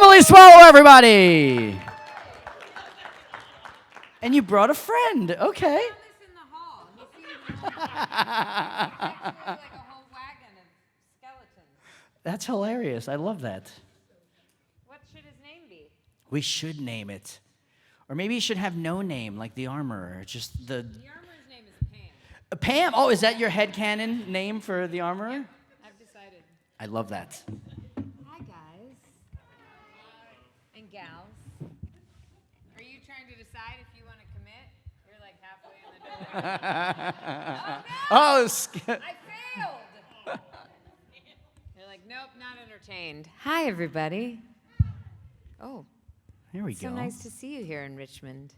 Emily Swallow, everybody. And you brought a friend. Okay. In the hall. He seems like a whole wagon of skeletons. That's hilarious. I love that. What should his name be? We should name it. Or maybe he should have no name, like the armorer. Just the... The armorer's name is Pam. Pam? Oh, is that your headcanon name for the armorer? Yep, I've decided. I love that. Hi, guys. And gals. Are you trying to decide if you want to commit? You're like halfway in the door. Oh, I failed. You're like, nope, not entertained. Hi, everybody. Oh, here we so go. nice to see you here in Richmond.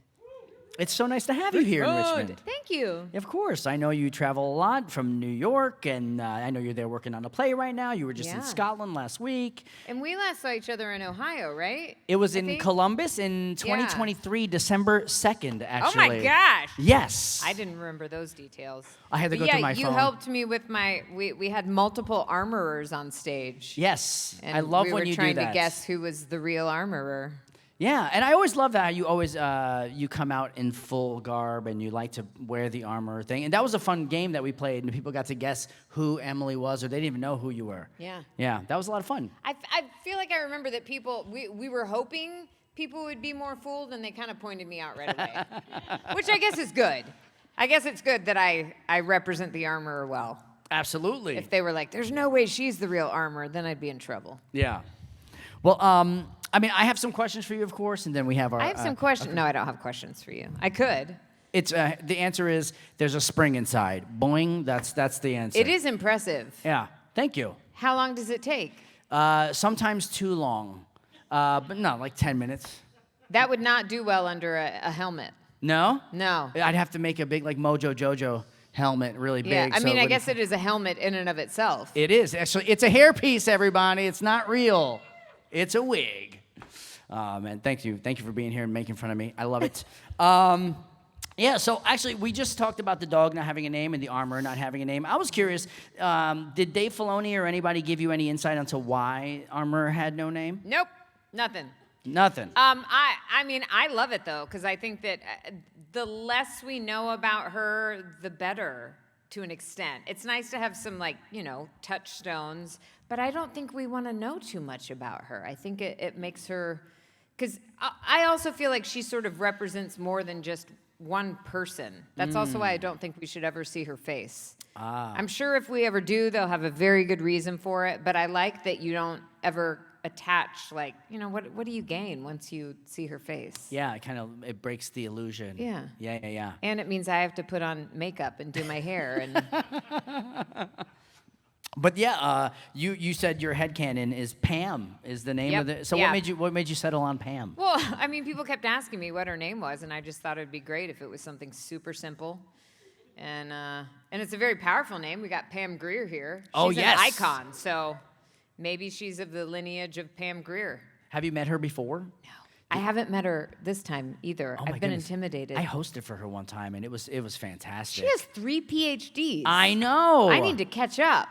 It's so nice to have you here in Richmond. Thank you. Of course. I know you travel a lot from New York, and I know you're there working on a play right now. You were just in Scotland last week. And we last saw each other in Ohio, right? It was in Columbus in 2023, December 2nd, actually. Oh, my gosh. Yes. I didn't remember those details. I had to go through my phone. You helped me with my, we had multiple armorers on stage. Yes. And I love when you do that. we were trying to guess who was the real armorer. Yeah, and I always love that how you always you come out in full garb and you like to wear the armor thing. And that was a fun game that we played, and people got to guess who Emily was, or they didn't even know who you were. Yeah. Yeah, that was a lot of fun. I feel like I remember that we were hoping people would be more fooled, and they kind of pointed me out right away, which I guess is good. I guess it's good that I represent the armorer well. Absolutely. If they were like, there's no way she's the real armorer, then I'd be in trouble. Yeah. Well, I mean, I have some questions for you, of course, and then we have our... I have some questions. Okay. No, I don't have questions for you. I could. It's the answer is there's a spring inside. Boing, that's the answer. It is impressive. Yeah, thank you. How long does it take? Sometimes too long, but no, like 10 minutes. That would not do well under a helmet. No? No. I'd have to make a big, like, Mojo Jojo helmet, really big. Yeah, I mean, so I guess it is a helmet in and of itself. It is. Actually, it's a hairpiece, everybody. It's not real. It's a wig. Man, thank you. Thank you for being here and making fun of me. I love it. Yeah, so actually, we just talked about the dog not having a name and the armor not having a name. I was curious, did Dave Filoni or anybody give you any insight into why Armor had no name? Nope, nothing. Nothing. I mean, I love it, though, because I think that the less we know about her, the better, to an extent. It's nice to have some, like, you know, touchstones, but I don't think we want to know too much about her. I think it makes her... Because I also feel like she sort of represents more than just one person. That's also why I don't think we should ever see her face. I'm sure if we ever do, they'll have a very good reason for it, but I like that you don't ever attach, like, you know, what do you gain once you see her face? Yeah, it breaks the illusion. Yeah. Yeah. And it means I have to put on makeup and do my hair. And But yeah, you said your headcanon is Pam is the name of the. So what made you settle on Pam? Well, I mean, people kept asking me what her name was, and I just thought it'd be great if it was something super simple, and it's a very powerful name. We got Pam Grier here. She's an icon, so maybe she's of the lineage of Pam Grier. Have you met her before? No. I haven't met her this time either. Oh I've been intimidated. I hosted for her one time, and it was fantastic. She has 3 PhDs. I know. I need to catch up.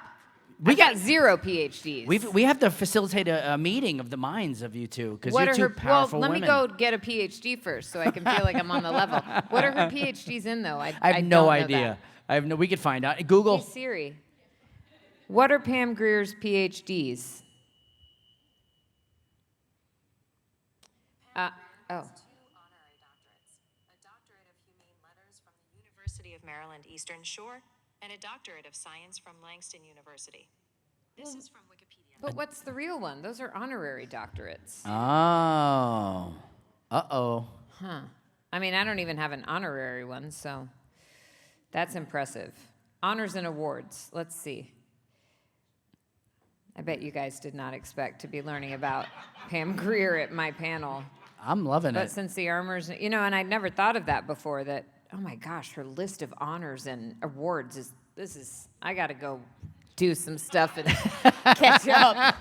We got 0 PhDs. We have to facilitate a meeting of the minds of you two, because you're two powerful women. Well, let me go get a PhD first so I can feel like I'm on the level. What are her PhDs in, though? I have no idea. We could find out. Google. Hey, Siri. What are Pam Grier's PhDs? Pam has 2 honorary doctorates. A doctorate of humane letters from the University of Maryland Eastern Shore, and a doctorate of science from Langston University. This is from Wikipedia. But what's the real one? Those are honorary doctorates. Oh. Uh-oh. Huh. I mean, I don't even have an honorary one, so that's impressive. Honors and awards. Let's see. I bet you guys did not expect to be learning about Pam Grier at my panel. I'm loving it. But since the armors, you know, and I'd never thought of that before, that, oh my gosh, her list of honors and awards I got to go do some stuff and catch up.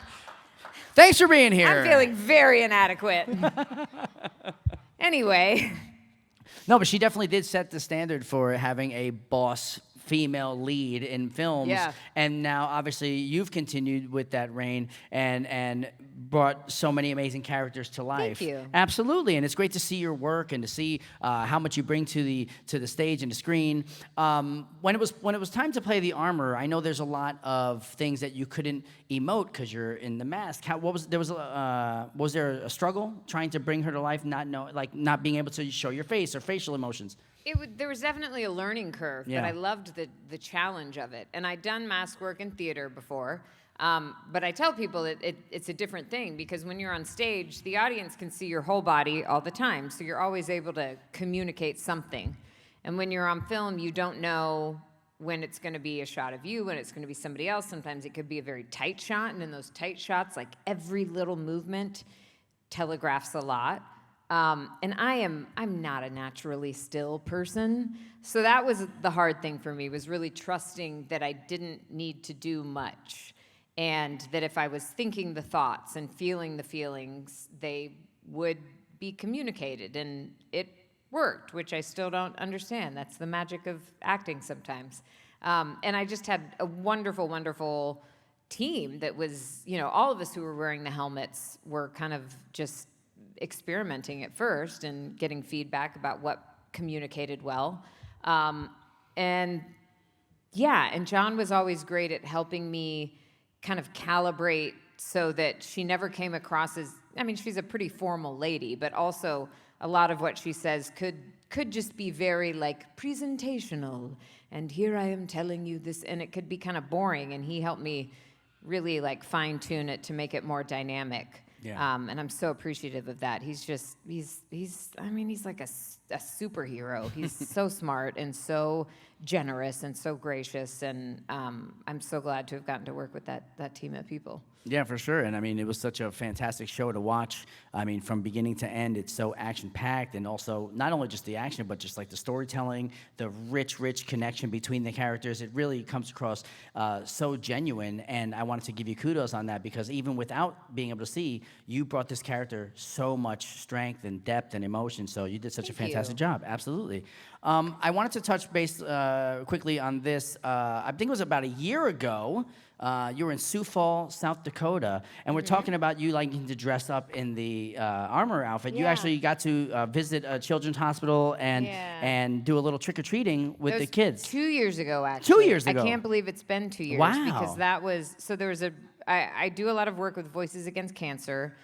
Thanks for being here. I'm feeling very inadequate. Anyway. No, but she definitely did set the standard for having a boss female lead in films. Yeah. And now, obviously, you've continued with that reign and brought so many amazing characters to life. you. Absolutely, and it's great to see your work and to see how much you bring to the stage and the screen. When it was time to play the armor, I know there's a lot of things that you couldn't emote because you're in the mask. Was there a struggle trying to bring her to life, not being able to show your face or facial emotions? There was definitely a learning curve, Yeah. but I loved the challenge of it. And I'd done mask work in theater before, but I tell people it's a different thing because when you're on stage, the audience can see your whole body all the time, so you're always able to communicate something. And when you're on film, you don't know when it's going to be a shot of you, when it's going to be somebody else. Sometimes it could be a very tight shot, and in those tight shots, like every little movement telegraphs a lot. And I'm not a naturally still person. So that was the hard thing for me, was really trusting that I didn't need to do much. And that if I was thinking the thoughts and feeling the feelings, they would be communicated. And it worked, which I still don't understand. That's the magic of acting sometimes. And I just had a wonderful, wonderful team that was, all of us who were wearing the helmets were kind of just experimenting at first and getting feedback about what communicated well. And John was always great at helping me kind of calibrate so that she never came across as, she's a pretty formal lady, but also a lot of what she says could just be very like presentational, and here I am telling you this, and it could be kind of boring, and he helped me really like fine tune it to make it more dynamic. Yeah. And I'm so appreciative of that. He's like a superhero. He's so smart and so generous and so gracious, and I'm so glad to have gotten to work with that team of people. Yeah, for sure. And it was such a fantastic show to watch. From beginning to end, it's so action-packed, and also not only just the action, but just like the storytelling, the rich connection between the characters. It really comes across so genuine, and I wanted to give you kudos on that because even without being able to see, you brought this character so much strength and depth and emotion. So you did such a fantastic job. Absolutely. I wanted to touch base quickly on this. I think it was about a year ago. You were in Sioux Falls, South Dakota, and we're talking about you liking to dress up in the armor outfit. You Yeah. actually got to visit a children's hospital and do a little trick-or-treating with That the was kids. 2 years ago, actually. 2 years ago. I can't believe it's been 2 years. Wow. Because that was, so there was I do a lot of work with Voices Against Cancer,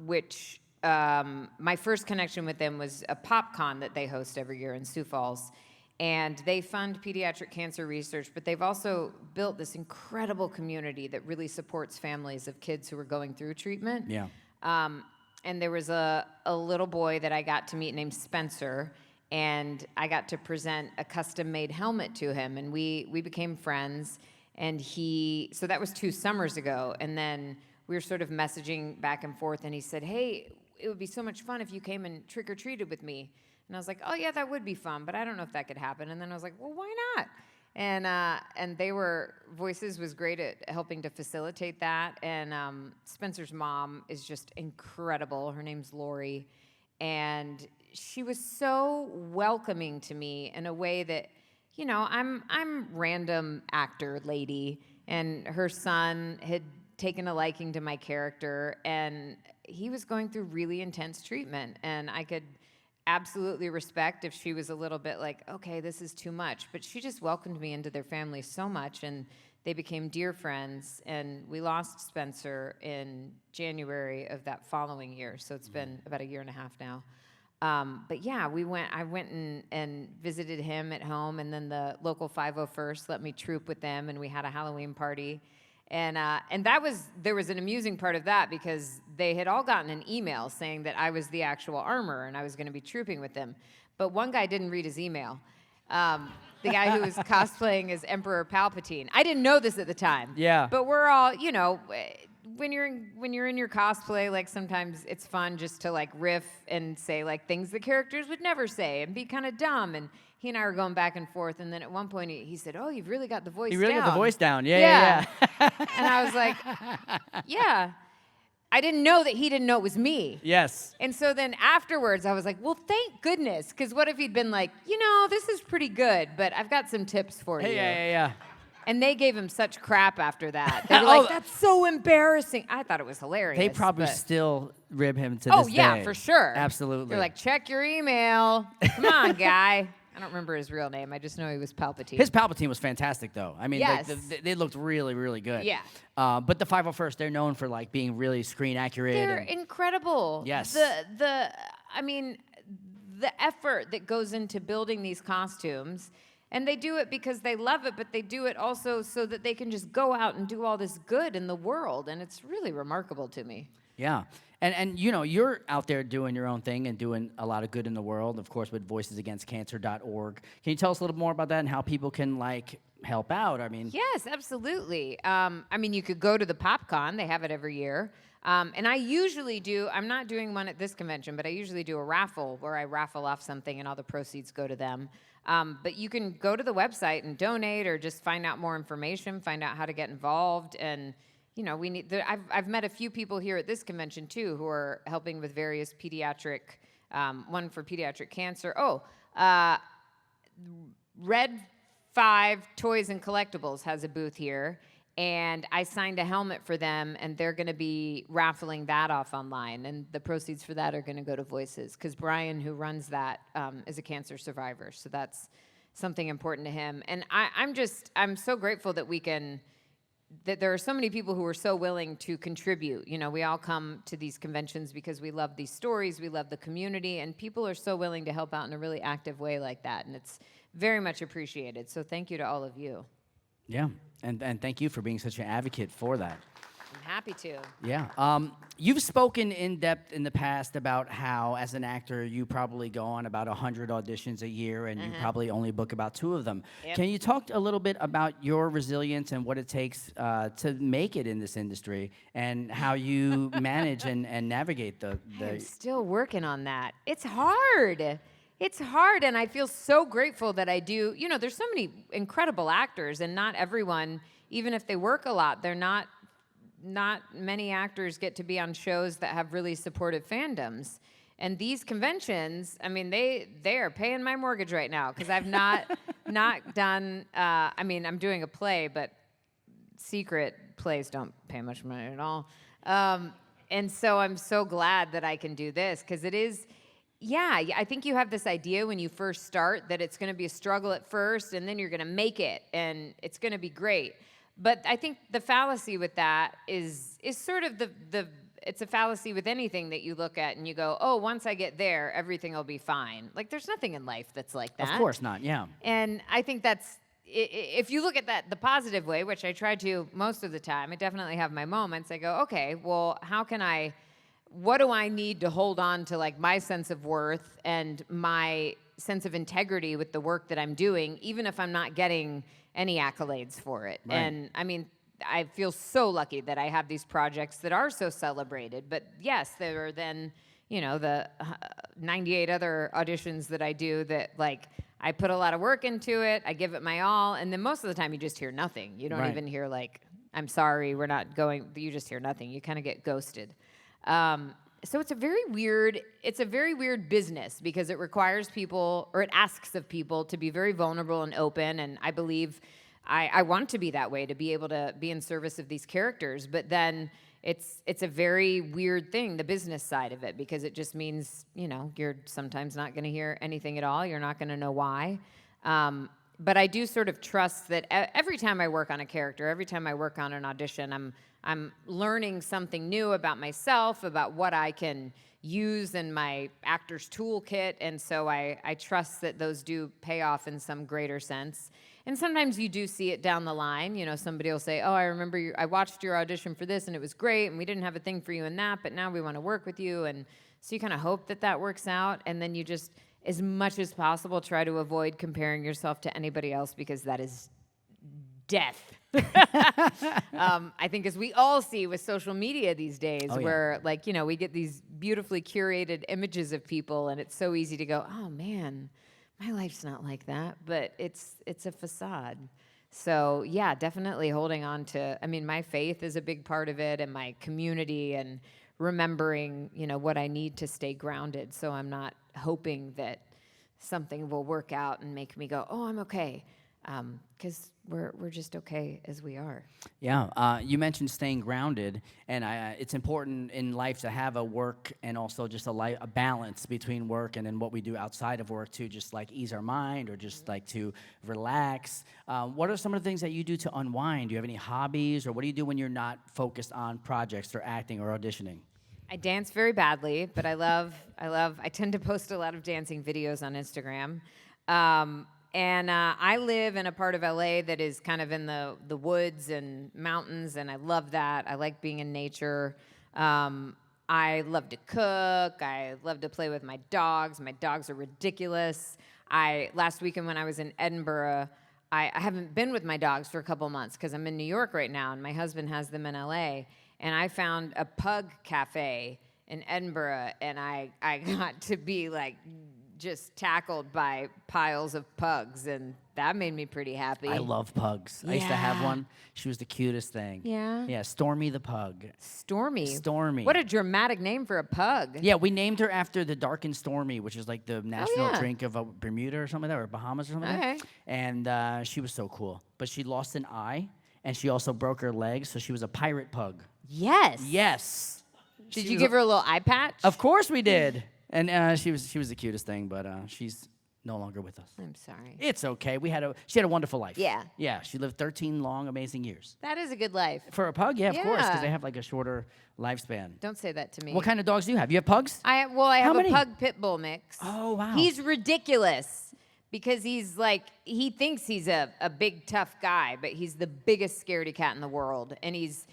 which my first connection with them was a PopCon that they host every year in Sioux Falls. And they fund pediatric cancer research, but they've also built this incredible community that really supports families of kids who are going through treatment. Yeah. And there was a little boy that I got to meet named Spencer, and I got to present a custom-made helmet to him, and we became friends. And so that was 2 summers ago, and then we were sort of messaging back and forth, and he said, "Hey, it would be so much fun if you came and trick-or-treated with me." And I was like, "Oh yeah, that would be fun, but I don't know if that could happen." And then I was like, "Well, why not?" And Voices was great at helping to facilitate that. And Spencer's mom is just incredible. Her name's Lori, and she was so welcoming to me in a way that, I'm random actor lady, and her son had taken a liking to my character, and he was going through really intense treatment, and I could absolutely respect if she was a little bit like, okay, this is too much. But she just welcomed me into their family so much, and they became dear friends. And we lost Spencer in January of that following year, so it's been about 1.5 years now. But yeah, I went and visited him at home, and then the local 501st let me troop with them, and we had a Halloween party. And there was an amusing part of that because they had all gotten an email saying that I was the actual armor and I was going to be trooping with them. But one guy didn't read his email. The guy who was cosplaying as Emperor Palpatine. I didn't know this at the time. Yeah. But we're all, when you're in your cosplay, like sometimes it's fun just to like riff and say like things the characters would never say and be kind of dumb. And he and I were going back and forth, and then at one point he said, "Oh, you've really got the voice down." You really got the voice down. Yeah. And I was like, "Yeah." I didn't know that he didn't know it was me. Yes. And so then afterwards, I was like, well, thank goodness. Because what if he'd been like, this is pretty good, but I've got some tips for you. Yeah. And they gave him such crap after that. They were like, that's so embarrassing. I thought it was hilarious. They probably but- still rib him to this Oh, day. yeah, for sure. Absolutely. They're like, check your email. Come on, guy. I don't remember his real name. I just know he was Palpatine. His Palpatine was fantastic, though. I mean, Yes. they looked really, really good. Yeah. But the 501st, they're known for like being really screen accurate. They're and- incredible. Yes. I mean, the effort that goes into building these costumes, and they do it because they love it, but they do it also so that they can just go out and do all this good in the world, and it's really remarkable to me. Yeah. And you're out there doing your own thing and doing a lot of good in the world, of course, with voicesagainstcancer.org. Can you tell us a little more about that and how people can help out? I mean, Yes, absolutely. You could go to the PopCon. They have it every year. And I usually do, I'm not doing one at this convention, but I usually do a raffle where I raffle off something and all the proceeds go to them. But you can go to the website and donate or just find out more information, find out how to get involved. And, I've met a few people here at this convention, too, who are helping with various pediatric, one for pediatric cancer. Red 5 Toys and Collectibles has a booth here, and I signed a helmet for them, and they're going to be raffling that off online, and the proceeds for that are going to go to Voices, because Brian, who runs that, is a cancer survivor, so that's something important to him. And I'm so grateful that that there are so many people who are so willing to contribute. We all come to these conventions because we love these stories, we love the community, and people are so willing to help out in a really active way like that, and it's very much appreciated. So thank you to all of you. yeah. And thank you for being such an advocate for that. I'm happy to. Yeah. You've spoken in depth in the past about how, as an actor, you probably go on about 100 auditions a year, and you probably only book about 2 of them. Yep. Can you talk a little bit about your resilience and what it takes to make it in this industry, and how you manage and navigate I'm still working on that. It's hard. It's hard, and I feel so grateful that I do. There's so many incredible actors, and not everyone, even if they work a lot, they're not many actors get to be on shows that have really supportive fandoms. And these conventions, they are paying my mortgage right now, because I've not done, I'm doing a play, but secret plays don't pay much money at all. And so I'm so glad that I can do this, because it is, I think you have this idea when you first start that it's going to be a struggle at first, and then you're going to make it, and it's going to be great. But I think the fallacy with that is sort of it's a fallacy with anything that you look at and you go, oh, once I get there, everything will be fine. Like, there's nothing in life that's like that. Of course not, yeah. And I think that's, if you look at that the positive way, which I try to most of the time, I definitely have my moments, I go, okay, well, what do I need to hold on to, my sense of worth and my sense of integrity with the work that I'm doing, even if I'm not getting any accolades for it. Right. And I feel so lucky that I have these projects that are so celebrated. But yes, there are then, the 98 other auditions that I do that I put a lot of work into it. I give it my all. And then most of the time you just hear nothing. You don't even hear I'm sorry, we're not going, you just hear nothing. You kind of get ghosted. So it's a very weird business, because it requires people, or it asks of people, to be very vulnerable and open. And I believe I want to be that way, to be able to be in service of these characters. But then it's a very weird thing, the business side of it, because it just means, you're sometimes not going to hear anything at all. You're not going to know why. But I do sort of trust that every time I work on a character, every time I work on an audition, I'm learning something new about myself, about what I can use in my actor's toolkit, and so I trust that those do pay off in some greater sense. And sometimes you do see it down the line. Somebody will say, oh, I remember I watched your audition for this, and it was great, and we didn't have a thing for you in that, but now we want to work with you. And so you kind of hope that works out, and then you just, as much as possible, try to avoid comparing yourself to anybody else, because that is death. I think, as we all see with social media these days, where we get these beautifully curated images of people, and it's so easy to go, oh man, my life's not like that, but it's a facade. So yeah, definitely holding on to, I mean, my faith is a big part of it, and my community, and remembering, what I need to stay grounded. So I'm not hoping that something will work out and make me go, oh, I'm okay. Because we're just okay as we are. Yeah, you mentioned staying grounded, and it's important in life to have a work and also just a balance between work and then what we do outside of work to just like ease our mind or just like to relax. What are some of the things that you do to unwind? Do you have any hobbies, or what do you do when you're not focused on projects or acting or auditioning? I dance very badly, but I tend to post a lot of dancing videos on Instagram. And I live in a part of LA that is kind of in the woods and mountains, and I love that. I like being in nature. I love to cook. I love to play with my dogs. My dogs are ridiculous. Last weekend when I was in Edinburgh, I haven't been with my dogs for a couple months because I'm in New York right now, and my husband has them in LA. And I found a pug cafe in Edinburgh, and I got to be like just tackled by piles of pugs, and that made me pretty happy. I love pugs. I used to have one. She was the cutest thing. Yeah? Yeah, Stormy the pug. Stormy. Stormy. What a dramatic name for a pug. Yeah, we named her after the Dark and Stormy, which is like the national yeah. drink of Bermuda or something like that, or Bahamas or something like that. Okay. And she was so cool. But she lost an eye, and she also broke her leg, so she was a pirate pug. Yes. Yes. Did She you was give her a little eye patch? Of course we did. And she was the cutest thing, but she's no longer with us. I'm sorry. It's okay. She had a wonderful life. Yeah. Yeah, she lived 13 long, amazing years. That is a good life. For a pug, yeah, of course, because Yeah. they have like a shorter lifespan. Don't say that to me. What kind of dogs do you have? You have pugs? I How have many? a pug pit bull mix. Oh, wow. He's ridiculous because he's like, he thinks he's a big tough guy, but he's the biggest scaredy cat in the world, and he's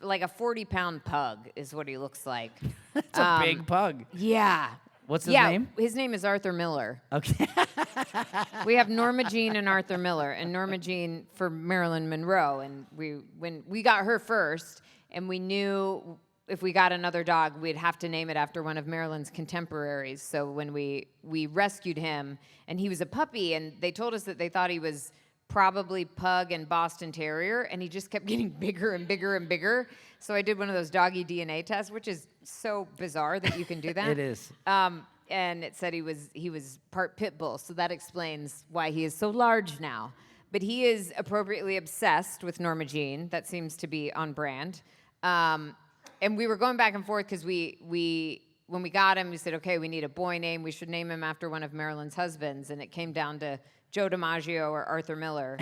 like a 40-pound pug is what he looks like. It's a big pug. Yeah. What's his name? His name is Arthur Miller. Okay. We have Norma Jean and Arthur Miller, and Norma Jean for Marilyn Monroe, and when we got her first, and we knew if we got another dog, we'd have to name it after one of Marilyn's contemporaries. So when we rescued him, and he was a puppy, and they told us that they thought he was probably pug and Boston Terrier, and he just kept getting bigger and bigger and bigger. So I did one of those doggy DNA tests, which is so bizarre that you can do that. It is. And it said he was part pit bull, so that explains why he is so large now. But he is appropriately obsessed with Norma Jean. That seems to be on brand. And we were going back and forth because when we got him, we said, okay, we need a boy name. We should name him after one of Marilyn's husbands. And it came down to Joe DiMaggio or Arthur Miller.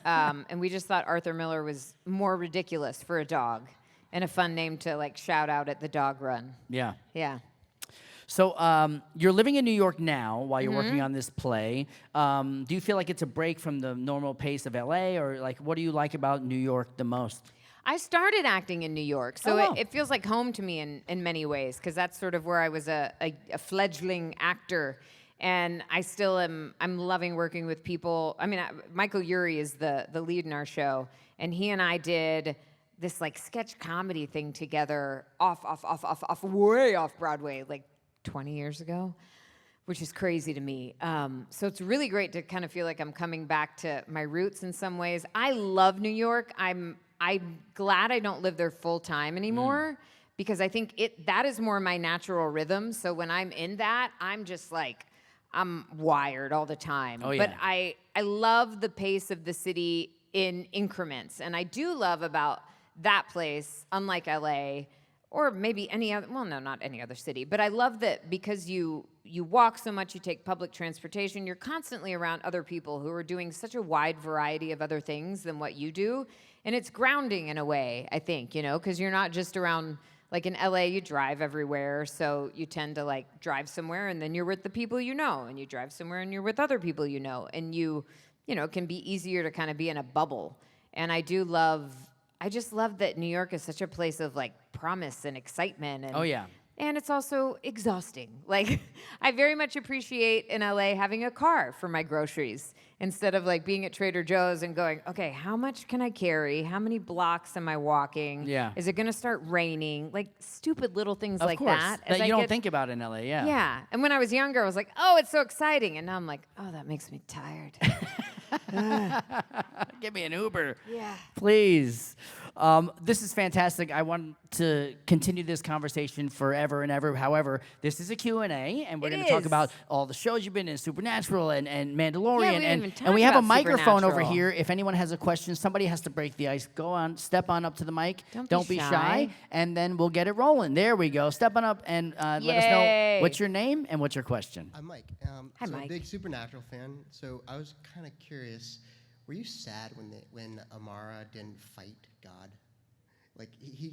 And we just thought Arthur Miller was more ridiculous for a dog and a fun name to like shout out at the dog run. Yeah. Yeah. So you're living in New York now while you're Mm-hmm. working on this play. Do you feel like it's a break from the normal pace of LA, or like what do you like about New York the most? I started acting in New York, so Oh, wow. it feels like home to me in many ways, because that's sort of where I was a fledgling actor, and I still am. I'm loving working with people. I mean, Michael Urie is the lead in our show, and he and I did this like sketch comedy thing together, way off Broadway, like 20 years ago, which is crazy to me. So it's really great to kind of feel like I'm coming back to my roots in some ways. I love New York. I'm glad I don't live there full time anymore because I think that is more my natural rhythm. So when I'm in that, I'm just like, I'm wired all the time. Oh, yeah. But I love the pace of the city in increments. And I do love about that place, unlike LA, or maybe any other, well, no, not any other city, but I love that because you walk so much, you take public transportation, you're constantly around other people who are doing such a wide variety of other things than what you do. And it's grounding in a way, I think, because you're not just around, like in LA, you drive everywhere, so you tend to like drive somewhere and then you're with the people you know, and you drive somewhere and you're with other people you know, and it can be easier to kind of be in a bubble. And I just love that New York is such a place of like promise and excitement. And, Oh, yeah. And it's also exhausting. Like, I very much appreciate in LA having a car for my groceries instead of like being at Trader Joe's and going, okay, how much can I carry? How many blocks am I walking? Yeah. Is it going to start raining? Like stupid little things Of like course. that. That you don't think about in LA, yeah. Yeah. And when I was younger, I was like, oh, it's so exciting. And now I'm like, oh, that makes me tired. Give me an Uber. Yeah. Please. This is fantastic. I want to continue this conversation forever and ever. However, this is a Q&A, and we're It going to talk is. about all the shows you've been in, Supernatural and Mandalorian. didn't even and we talk have a about microphone over Supernatural. here. If anyone has a question, somebody has to break the ice. Go on, step on up to the mic. Don't be shy. And then we'll get it rolling. There we go. Step on up and let us know Yay. what's your name and what's your question. I'm Mike. Hi, so Mike. I'm a big Supernatural fan. So I was kind of curious. Were you sad when Amara didn't fight God? Like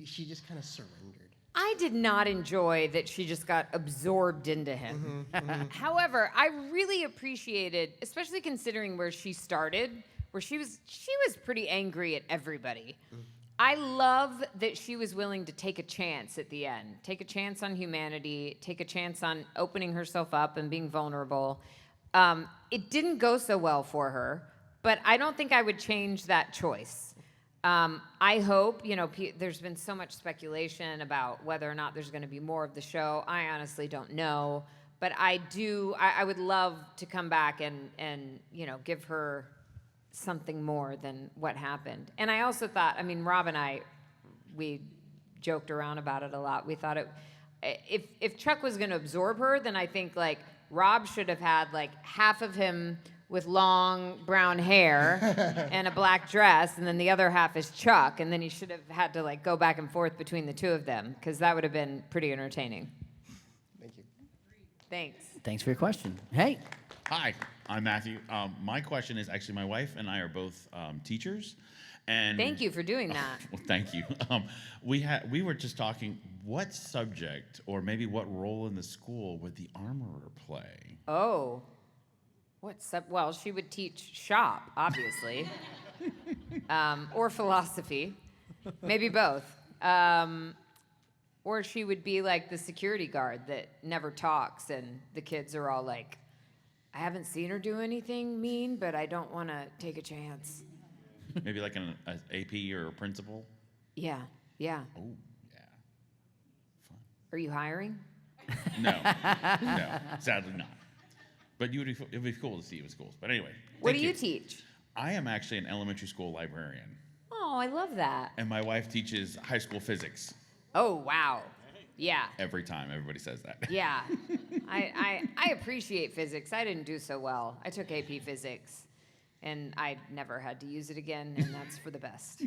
she just kind of surrendered. I did not enjoy that she just got absorbed into him. However, I really appreciated, especially considering where she started, where she was pretty angry at everybody. I love that she was willing to take a chance at the end, take a chance on humanity, take a chance on opening herself up and being vulnerable. It didn't go so well for her, but I don't think I would change that choice. I hope, there's been so much speculation about whether or not there's going to be more of the show. I honestly don't know, but I would love to come back and give her something more than what happened. And I also thought, Rob and I, we joked around about it a lot. We thought if Chuck was going to absorb her, then I think like Rob should have had like half of him with long brown hair and a black dress, and then the other half is Chuck, and then he should have had to like go back and forth between the two of them, because that would have been pretty entertaining. Thank you. Thanks. Thanks for your question. Hey. Hi, I'm Matthew. My question is actually, my wife and I are both teachers, and Thank you for doing that. Well, thank you. We were just talking. What subject or maybe what role in the school would the armorer play? Oh. Well, she would teach shop, obviously, or philosophy, maybe both. Or she would be like the security guard that never talks, and the kids are all like, I haven't seen her do anything mean, but I don't want to take a chance. Maybe like an AP or a principal? Yeah. Oh, yeah. Are you hiring? No, sadly not. But it would be cool to see you in schools. But anyway. What thank do you teach? I am actually an elementary school librarian. Oh, I love that. And my wife teaches high school physics. Oh, wow. Yeah. Every time, everybody says that. Yeah. I appreciate physics. I didn't do so well. I took AP physics, and I never had to use it again, and that's for the best.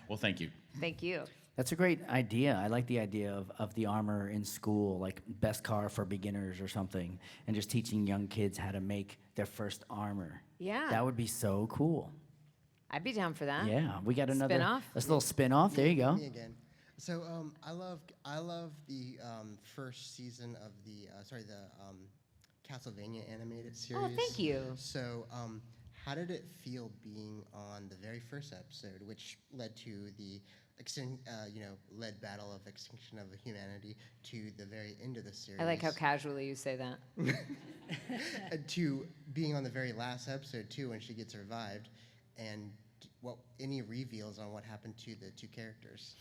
Well, thank you. Thank you. That's a great idea. I like the idea of the armor in school, like best car for beginners or something, and just teaching young kids how to make their first armor. Yeah. That would be so cool. I'd be down for that. Yeah, we got another Spin-off? This little spin-off. There you go. Me again. So I love the first season of the Castlevania animated series. Oh, thank you. So how did it feel being on the very first episode, which led to the led battle of extinction of humanity, to the very end of the series? I like how casually you say that. To being on the very last episode too, when she gets revived, and any reveals on what happened to the two characters?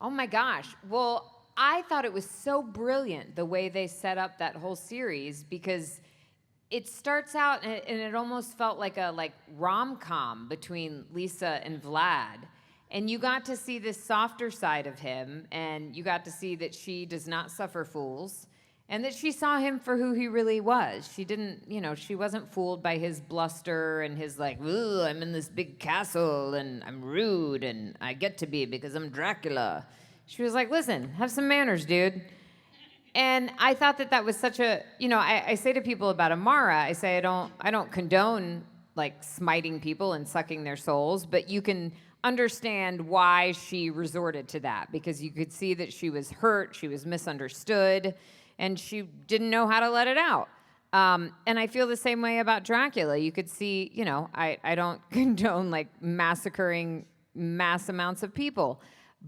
Oh my gosh. Well, I thought it was so brilliant the way they set up that whole series, because it starts out and it almost felt like a rom-com between Lisa and Vlad. And you got to see this softer side of him, and you got to see that she does not suffer fools, and that she saw him for who he really was. She didn't, she wasn't fooled by his bluster and his ooh, I'm in this big castle and I'm rude and I get to be because I'm Dracula. She was like, listen, have some manners, dude. And I thought that was such a, I say to people about Amara, I say I don't condone smiting people and sucking their souls, but you can understand why she resorted to that, because you could see that she was hurt, she was misunderstood, and she didn't know how to let it out. And I feel the same way about Dracula. You could see, I don't condone massacring mass amounts of people,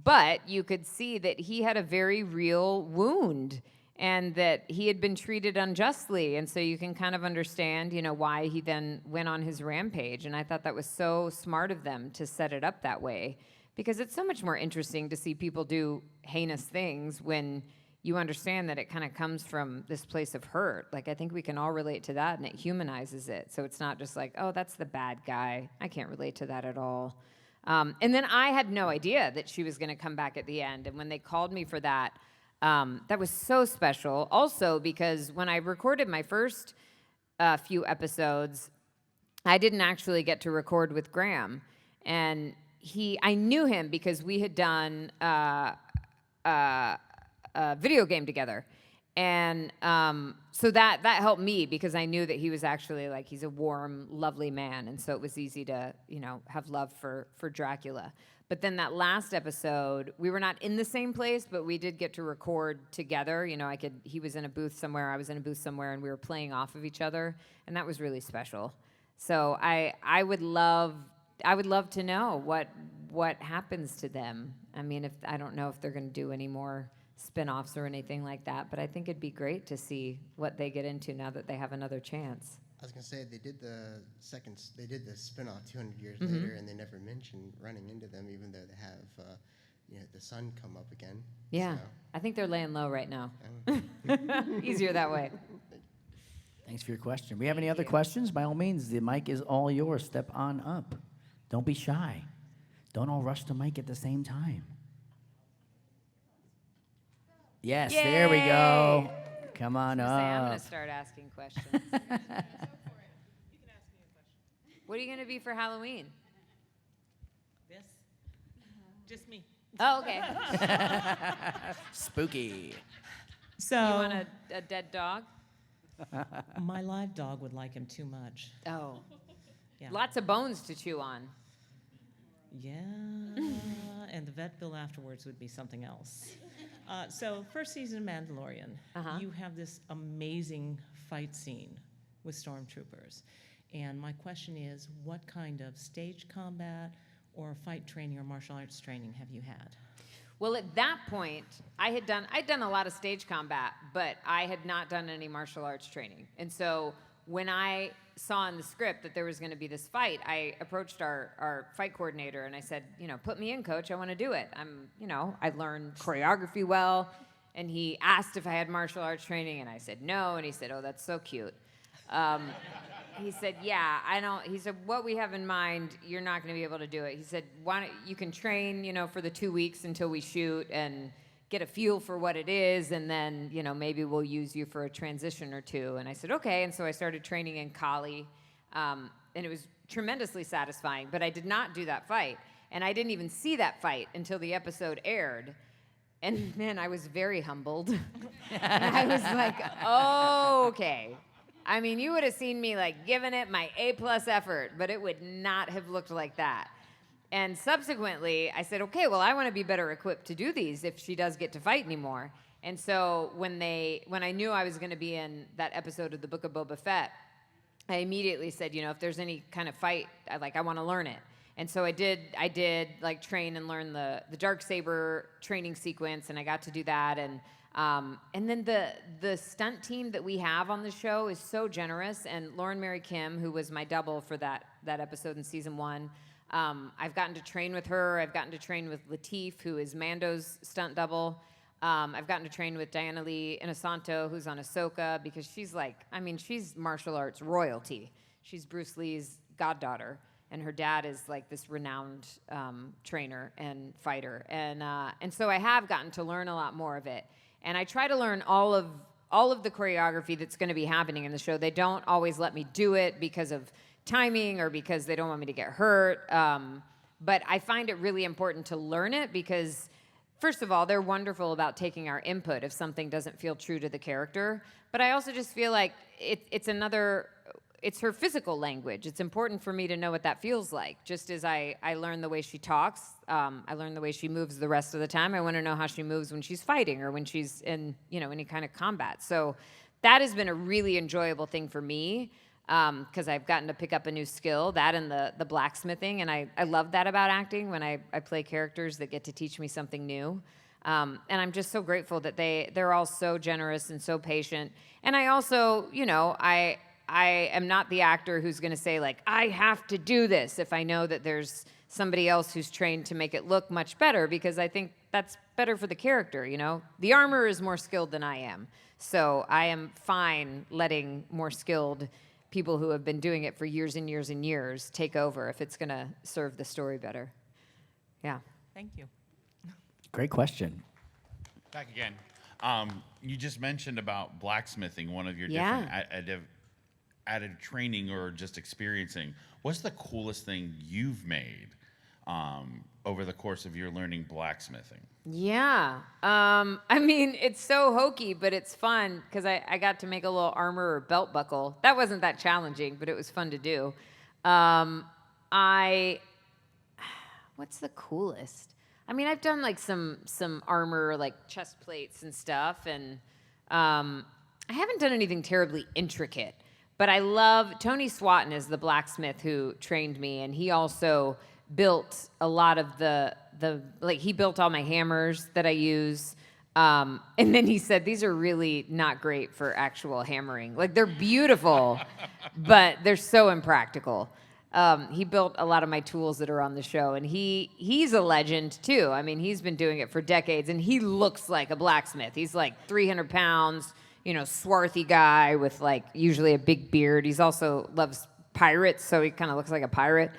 but you could see that he had a very real wound and that he had been treated unjustly. And so you can kind of understand, why he then went on his rampage. And I thought that was so smart of them to set it up that way, because it's so much more interesting to see people do heinous things when you understand that it kind of comes from this place of hurt. Like, I think we can all relate to that, and it humanizes it. So it's not just like, oh, that's the bad guy. I can't relate to that at all. And then I had no idea that she was going to come back at the end. And when they called me for that, that was so special. Also, because when I recorded my first few episodes, I didn't actually get to record with Graham. And I knew him because we had done a video game together. And so that helped me because I knew that he was actually like, he's a warm, lovely man. And so it was easy to, have love for Dracula. But then that last episode, we were not in the same place, but we did get to record together. He was in a booth somewhere, I was in a booth somewhere, and we were playing off of each other. And that was really special. So I would love to know what happens to them. I mean, I don't know if they're going to do any more spin-offs or anything like that, but I think it'd be great to see what they get into now that they have another chance. I was gonna say they did the spin-off 200 years later, and they never mentioned running into them, even though they have the sun come up again. Yeah, so. I think they're laying low right now. Easier that way. Thanks for your question. We have any other questions? By all means, the mic is all yours. Step on up. Don't be shy. Don't all rush the mic at the same time. Yes, Yay! there we go. Come on I'm up. going to start asking questions. What are you going to be for Halloween? This? Just me. Oh, okay. Spooky. So You want a dead dog? my live dog would like him too much. Oh. Yeah. Lots of bones to chew on. Yeah, and the vet bill afterwards would be something else. So first season of Mandalorian, you have this amazing fight scene with stormtroopers. And my question is, what kind of stage combat or fight training or martial arts training have you had? Well, at that point, I'd done a lot of stage combat, but I had not done any martial arts training. And so when I saw in the script that there was going to be this fight, I approached our fight coordinator and I said, put me in, coach. I want to do it. I learned choreography well. And he asked if I had martial arts training, and I said no. And he said, oh, that's so cute. He said, yeah, I don't. He said, what we have in mind, you're not going to be able to do it. He said, why don't you can train, for the 2 weeks until we shoot and get a feel for what it is, and then, maybe we'll use you for a transition or two. And I said, okay. And so I started training in Kali, and it was tremendously satisfying, but I did not do that fight. And I didn't even see that fight until the episode aired. And then I was very humbled. And I was like, oh, okay. I mean, you would have seen me giving it my A+ effort, but it would not have looked like that. And subsequently, I said, okay, well, I want to be better equipped to do these if she does get to fight anymore. And so when I knew I was going to be in that episode of the Book of Boba Fett, I immediately said, if there's any kind of fight, I want to learn it. And so I did train and learn the Darksaber training sequence, and I got to do that. And then the stunt team that we have on the show is so generous. And Lauren Mary Kim, who was my double for that episode in season 1, I've gotten to train with her. I've gotten to train with Lateef, who is Mando's stunt double. I've gotten to train with Diana Lee Inosanto, who's on Ahsoka, because she's she's martial arts royalty. She's Bruce Lee's goddaughter, and her dad is this renowned trainer and fighter. And so I have gotten to learn a lot more of it. And I try to learn all of the choreography that's going to be happening in the show. They don't always let me do it because of timing or because they don't want me to get hurt. But I find it really important to learn it because, first of all, they're wonderful about taking our input if something doesn't feel true to the character. But I also just feel like it's her physical language. It's important for me to know what that feels like. Just as I learn the way she talks, I learn the way she moves the rest of the time. I want to know how she moves when she's fighting or when she's in, any kind of combat. So that has been a really enjoyable thing for me because I've gotten to pick up a new skill, that and the blacksmithing. And I love that about acting when I play characters that get to teach me something new. And I'm just so grateful that they're all so generous and so patient. And I also, I am not the actor who's going to say, I have to do this if I know that there's somebody else who's trained to make it look much better, because I think that's better for the character, you know? The armorer is more skilled than I am. So I am fine letting more skilled people who have been doing it for years and years and years take over if it's going to serve the story better. Yeah. Thank you. Great question. Back again. You just mentioned about blacksmithing, one of your Yeah. different added training or just experiencing. What's the coolest thing you've made over the course of your learning blacksmithing? Yeah. I mean, it's so hokey, but it's fun because I got to make a little armor or belt buckle. That wasn't that challenging, but it was fun to do. What's the coolest? I mean, I've done like some armor, like chest plates and stuff, and I haven't done anything terribly intricate. But I love Tony Swatton is the blacksmith who trained me, and he also built a lot of the he built all my hammers that I use. And then he said, these are really not great for actual hammering. Like, they're beautiful, but they're so impractical. He built a lot of my tools that are on the show, and he's a legend too. I mean, he's been doing it for decades, and he looks like a blacksmith. He's like 300 pounds, you know, swarthy guy with like usually a big beard. He's also loves pirates, so he kind of looks like a pirate.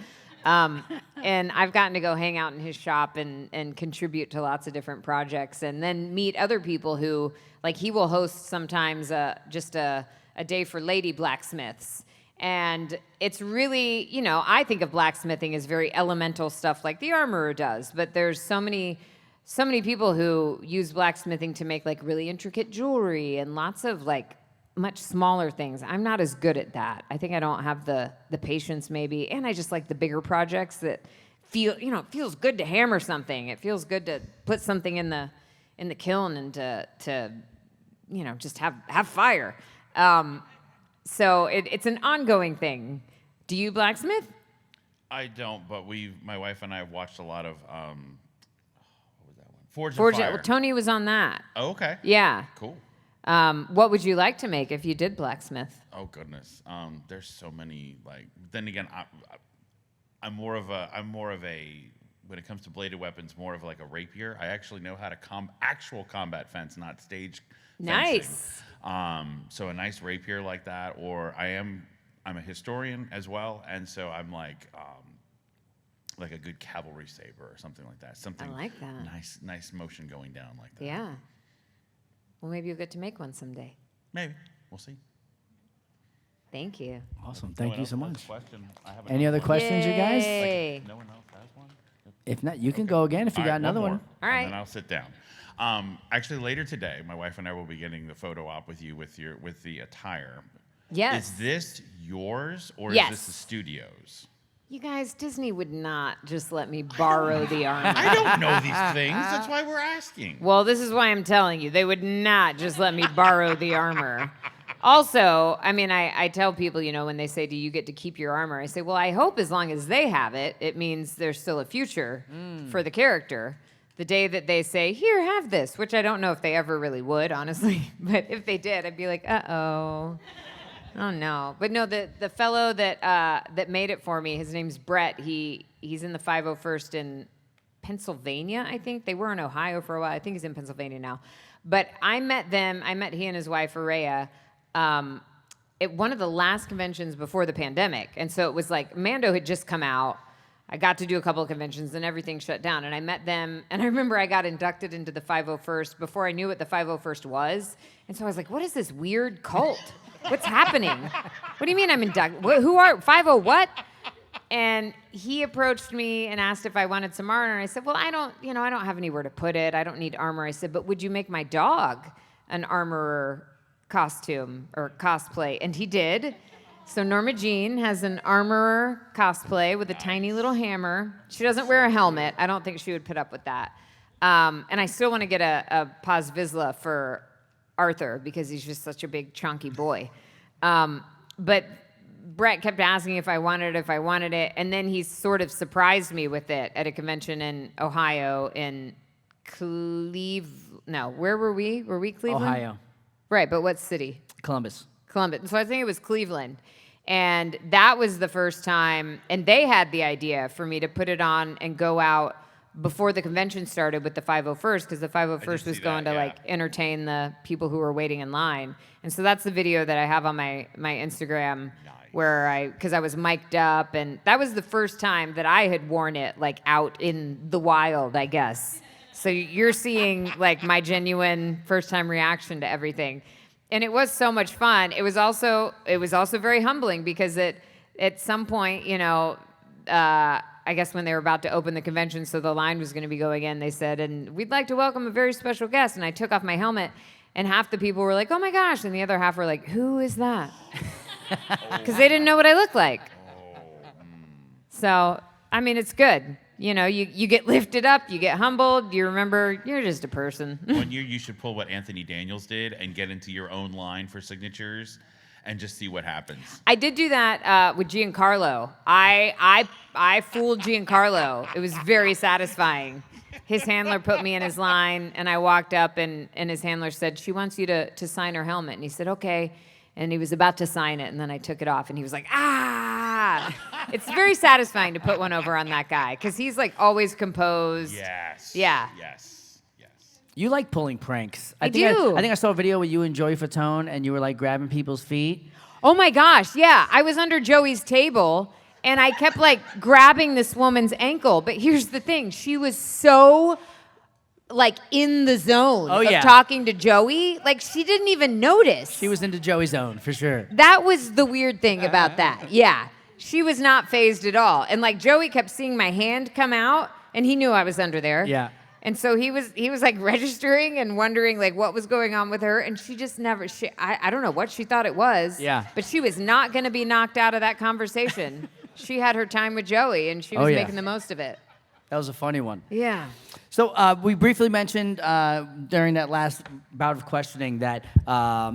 And I've gotten to go hang out in his shop and contribute to lots of different projects, and then meet other people who, like, he will host sometimes just a day for lady blacksmiths. And it's really, you know, I think of blacksmithing as very elemental stuff like the armorer does, but there's so many people who use blacksmithing to make like really intricate jewelry and lots of like much smaller things. I'm not as good at that. I think I don't have the patience maybe, and I just like the bigger projects that feel, you know, it feels good to hammer something. It feels good to put something in the kiln and to you know, just have fire. So it's an ongoing thing. Do you blacksmith? I don't, but my wife and I have watched a lot of what was that one? Forge Forge and Fire. Well, Tony was on that. Oh, okay. Yeah. Cool. What would you like to make if you did blacksmith? Oh goodness. There's so many. Like, then again, I'm more of a when it comes to bladed weapons, more of like a rapier. I actually know how to actual combat fence, not stage Nice. fencing. So a nice rapier like that, or I'm a historian as well, and so I'm like a good cavalry saber or something like that. Something I like that. Nice motion going down like that. Yeah. Well, maybe you'll get to make one someday. Maybe. We'll see. Thank you. Awesome. No Thank one you else so has a much. question? I have Any another other one. questions, you guys? Yay. No one else has one? If not, you can go again if you All got right, another more, one. All right. And then I'll sit down. Actually, later today, my wife and I will be getting the photo op with you with the attire. Yes. Is this yours or Yes. is this the studio's? You guys, Disney would not just let me borrow the armor. I don't know these things. That's why we're asking. Well, this is why I'm telling you. They would not just let me borrow the armor. Also, I mean, I tell people, you know, when they say, do you get to keep your armor? I say, well, I hope as long as they have it, it means there's still a future for the character. The day that they say, here, have this, which I don't know if they ever really would, honestly. But if they did, I'd be like, uh-oh. Oh, no. But no, the fellow that made it for me, his name's Brett. He's in the 501st in Pennsylvania, I think. They were in Ohio for a while. I think he's in Pennsylvania now. But I met he and his wife, Araya, at one of the last conventions before the pandemic. And so it was like Mando had just come out. I got to do a couple of conventions and everything shut down. And I met them. And I remember I got inducted into the 501st before I knew what the 501st was. And so I was like, what is this weird cult? What's happening? What do you mean I'm inducted? Who are 50 what? And he approached me and asked if I wanted some armor. And I said, well, I don't have anywhere to put it. I don't need armor. I said, but would you make my dog an armorer costume or cosplay? And he did. So Norma Jean has an armorer cosplay with a tiny little hammer. She doesn't wear a helmet. I don't think she would put up with that. And I still want to get a Paz Vizsla for Arthur because he's just such a big chunky boy. But Brett kept asking if I wanted it, and then he sort of surprised me with it at a convention in Ohio in where were we? Were we Cleveland? Ohio. Right, but what city? Columbus. Columbus. So I think it was Cleveland. And that was the first time, and they had the idea for me to put it on and go out before the convention started with the 501st, because the 501st was going to like entertain the people who were waiting in line. And so that's the video that I have on my Instagram where because I was mic'd up, and that was the first time that I had worn it like out in the wild, I guess. So you're seeing like my genuine first time reaction to everything. And it was so much fun. It was also very humbling because at some point, you know, I guess when they were about to open the convention, so the line was going to be going in, they said, and we'd like to welcome a very special guest. And I took off my helmet, and half the people were like, oh my gosh, and the other half were like, who is that? Because they didn't know what I looked like. So, I mean, it's good. You know, you get lifted up, you get humbled, you remember you're just a person. One year you should pull what Anthony Daniels did and get into your own line for signatures and just see what happens. I did do that with Giancarlo. I fooled Giancarlo. It was very satisfying. His handler put me in his line, and I walked up, and his handler said, she wants you to sign her helmet. And he said, okay. And he was about to sign it, and then I took it off, and he was like, ah! It's very satisfying to put one over on that guy, because he's like always composed. Yes. Yeah. Yes. Yes. You like pulling pranks. I do. I think I saw a video with you and Joey Fatone, and you were like grabbing people's feet. Oh my gosh, yeah. I was under Joey's table, and I kept like grabbing this woman's ankle. But here's the thing, she was so like in the zone of talking to Joey. Like she didn't even notice. She was into Joey's zone, for sure. That was the weird thing about that. Yeah. She was not fazed at all. And like Joey kept seeing my hand come out, and he knew I was under there. Yeah. And so he was like registering and wondering like what was going on with her, and she just never. I don't know what she thought it was. Yeah. But she was not going to be knocked out of that conversation. She had her time with Joey, and she was making the most of it. That was a funny one. Yeah. So we briefly mentioned during that last bout of questioning that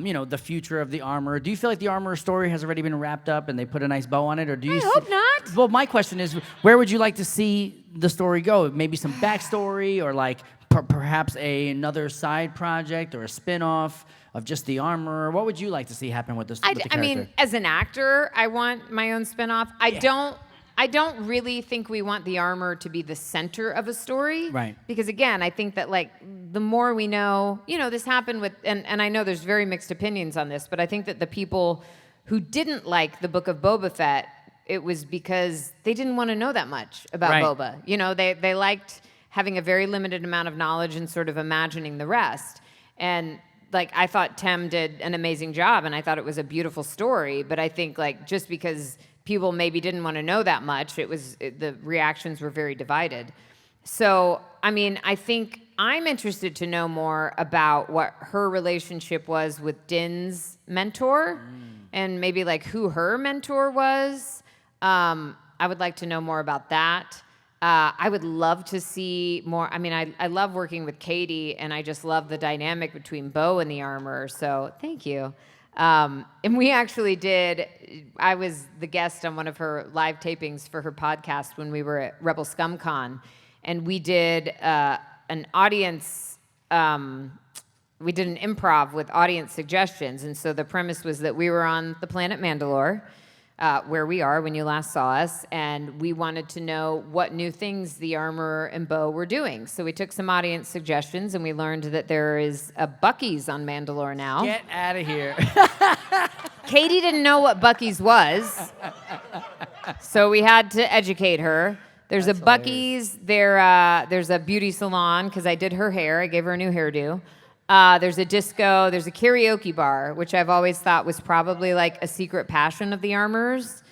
you know, the future of the armor. Do you feel like the armor story has already been wrapped up and they put a nice bow on it, or do you? I hope not. Well, my question is, where would you like to see the story go? Maybe some backstory, or like perhaps another side project or a spin-off of just the armor. What would you like to see happen with this? I mean, as an actor, I want my own spin-off. I don't really think we want the armor to be the center of a story. Right. Because again, I think that like the more we know, you know, this happened with, and I know there's very mixed opinions on this, but I think that the people who didn't like the book of Boba Fett, it was because they didn't want to know that much about Boba. You know, they liked having a very limited amount of knowledge and sort of imagining the rest. And like, I thought Tem did an amazing job, and I thought it was a beautiful story, but I think like just because people maybe didn't want to know that much, the reactions were very divided. So, I mean, I think I'm interested to know more about what her relationship was with Din's mentor, and maybe like who her mentor was. I would like to know more about that. I would love to see more. I mean, I love working with Katie, and I just love the dynamic between Bo and the armor. So thank you. And we actually I was the guest on one of her live tapings for her podcast when we were at Rebel Scum Con, and we did an audience, we did an improv with audience suggestions. And so the premise was that we were on the planet Mandalore, where we are when you last saw us, and we wanted to know what new things the armor and Bo were doing. So we took some audience suggestions, and we learned that there is a Buc-ee's on Mandalore now. Get out of here. Katie didn't know what Buc-ee's was, so we had to educate her. There's a Buc-ee's, there's a beauty salon, because I did her hair. I gave her a new hairdo. There's a disco, there's a karaoke bar, which I've always thought was probably like a secret passion of the armors.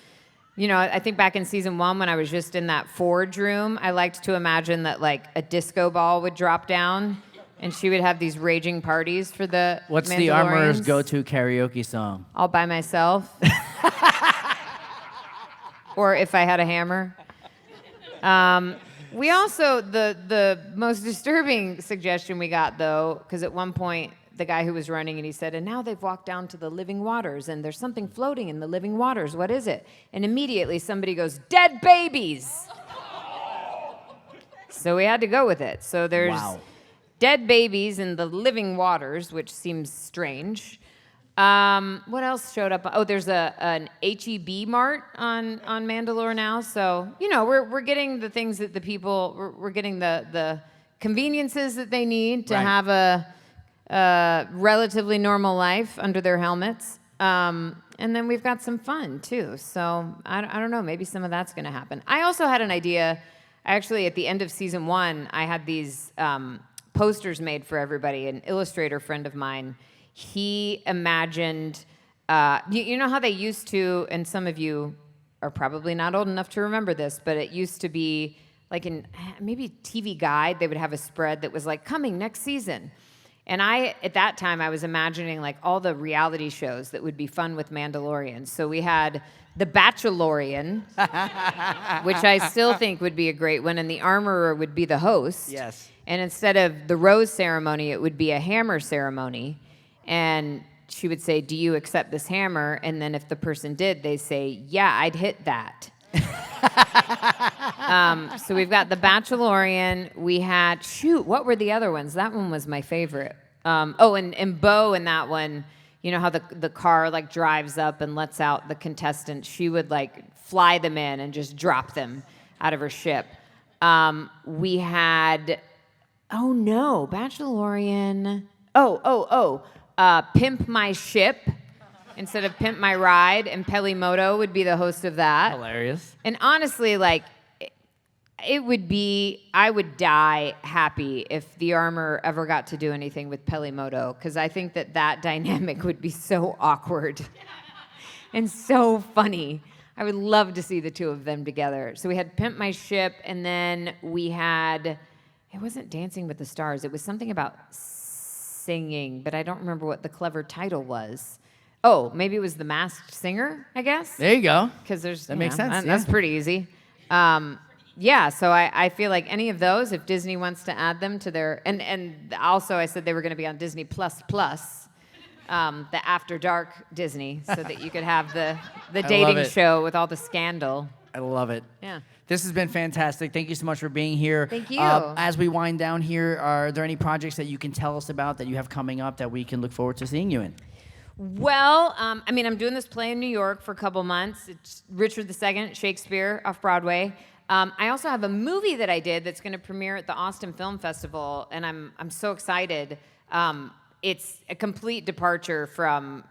You know, I think back in season 1 when I was just in that forge room, I liked to imagine that like a disco ball would drop down and she would have these raging parties for the What's Mandalorians. the armorer's go-to karaoke song? All by myself. Or if I had a hammer. We also, the most disturbing suggestion we got, though, because at one point, the guy who was running, and he said, and now they've walked down to the living waters, and there's something floating in the living waters. What is it? And immediately somebody goes, dead babies! So we had to go with it. So there's dead babies in the living waters, which seems strange. What else showed up? Oh, there's an HEB mart on Mandalore now. So we're getting the things that the people we're getting the conveniences that they need to Right. have a relatively normal life under their helmets. And then we've got some fun too. So I don't know. Maybe some of that's going to happen. I also had an idea. Actually, at the end of season 1, I had these posters made for everybody. An illustrator friend of mine. He imagined, you know how they used to, and some of you are probably not old enough to remember this, but it used to be like in maybe TV Guide, they would have a spread that was like, coming next season. And at that time, I was imagining like all the reality shows that would be fun with Mandalorian. So we had The Bachelorian, which I still think would be a great one, and the armorer would be the host. Yes. And instead of the rose ceremony, it would be a hammer ceremony. And she would say, do you accept this hammer? And then if the person did, they say, yeah, I'd hit that. So we've got The Bachelorian. We had, what were the other ones? That one was my favorite. And Bo in that one, you know how the car like drives up and lets out the contestants? She would like fly them in and just drop them out of her ship. We had, Bachelorian. Pimp My Ship instead of Pimp My Ride, and Pelimoto would be the host of that. Hilarious. And honestly, like, I would die happy if the armor ever got to do anything with Pelimoto, because I think that dynamic would be so awkward and so funny. I would love to see the two of them together. So we had Pimp My Ship, and then we had, it wasn't Dancing with the Stars, it was something about singing, but I don't remember what the clever title was. Oh, maybe it was The Masked Singer, I guess. There you go. Because That makes sense, That's yeah. pretty easy. So I feel like any of those, if Disney wants to add them to their, and also I said they were going to be on Disney Plus, the After Dark Disney, so that you could have the dating it. show with all the scandal. I love it. Yeah. This has been fantastic. Thank you so much for being here. Thank you. As we wind down here, are there any projects that you can tell us about that you have coming up that we can look forward to seeing you in? Well, I'm doing this play in New York for a couple months. It's Richard II, Shakespeare, off Broadway. I also have a movie that I did that's going to premiere at the Austin Film Festival, and I'm so excited. It's a complete departure from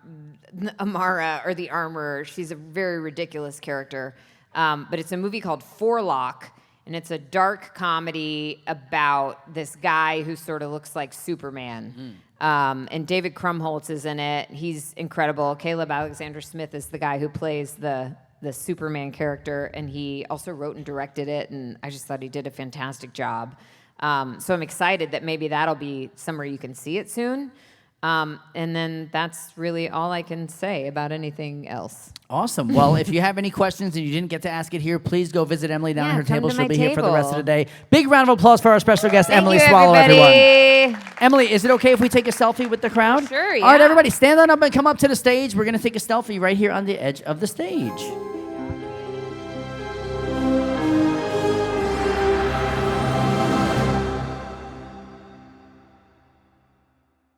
Amara or the Armorer. She's a very ridiculous character. But it's a movie called Forelock, and it's a dark comedy about this guy who sort of looks like Superman. And David Krumholtz is in it. He's incredible. Caleb Alexander Smith is the guy who plays the Superman character, and he also wrote and directed it, and I just thought he did a fantastic job. So I'm excited that maybe that'll be somewhere you can see it soon. And then that's really all I can say about anything else. Awesome. Well, if you have any questions and you didn't get to ask it here, please go visit Emily down at her come table. to She'll my be here for the rest of table. the day. Big round of applause for our special guest, Thank Emily you, Swallow, everybody. everyone. Emily, is it okay if we take a selfie with the crowd? Sure, All right, yeah. everybody, stand on up and come up to the stage. We're going to take a selfie right here on the edge of the stage.